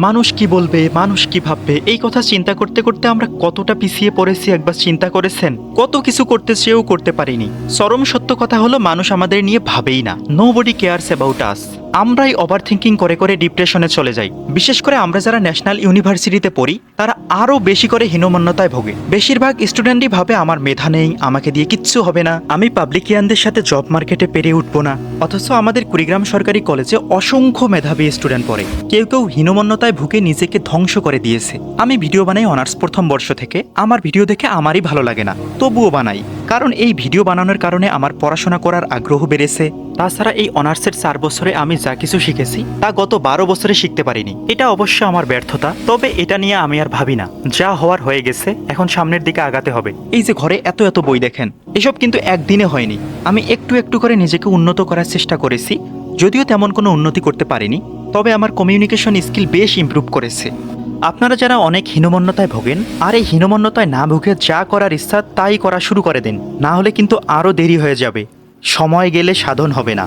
মানুষ কি বলবে, মানুষ কি ভাববে, এই কথা চিন্তা করতে করতে আমরা কতটা পিছিয়ে পড়েছি একবার চিন্তা করেছেন? কত কিছু করতে চেয়েও করতে পারিনি। চরম সত্য কথা হলো, মানুষ আমাদের নিয়ে ভাবেই না। Nobody cares about us. আমরাই ওভার থিঙ্কিং করে করে ডিপ্রেশনে চলে যাই। বিশেষ করে আমরা যারা ন্যাশনাল ইউনিভার্সিটিতে পড়ি তারা আরও বেশি করে হীনমন্যতায় ভোগে। বেশিরভাগ স্টুডেন্টই ভাবে আমার মেধা নেই, আমাকে দিয়ে কিচ্ছু হবে না, আমি পাবলিকিয়ানদের সাথে জব মার্কেটে পেরে উঠবো না। অথচ আমাদের কুড়িগ্রাম সরকারি কলেজে অসংখ্য মেধাবী স্টুডেন্ট পড়ে। কেউ কেউ হীনমন্যতায় ভুগে নিজেকে ধ্বংস করে দিয়েছে। আমি ভিডিও বানাই অনার্স প্রথম বর্ষ থেকে। আমার ভিডিও দেখে আমারই ভালো লাগে না, তবুও বানাই, কারণ এই ভিডিও বানানোর কারণে আমার পড়াশোনা করার আগ্রহ বেড়েছে। তাছাড়া এই অনার্সের 4 বছরে আমি যা কিছু শিখেছি তা গত 12 বছরে শিখতে পারিনি। এটা অবশ্য আমার ব্যর্থতা, তবে এটা নিয়ে আমি আর ভাবি না। যা হওয়ার হয়ে গেছে, এখন সামনের দিকে আগাতে হবে। এই যে ঘরে এত এত বই দেখেন, এসব কিন্তু একদিনে হয়নি। আমি একটু একটু করে নিজেকে উন্নত করার চেষ্টা করেছি, যদিও তেমন কোনো উন্নতি করতে পারিনি, তবে আমার কমিউনিকেশন স্কিল বেশ ইমপ্রুভ করেছে। আপনারা যারা অনেক হীনমন্যতায় ভোগেন, আর এই হীনমন্যতায় না ভুগে যা করার ইচ্ছা তাই করা শুরু করে দিন, না হলে কিন্তু আরও দেরি হয়ে যাবে। সময় গেলে সাধন হবে না।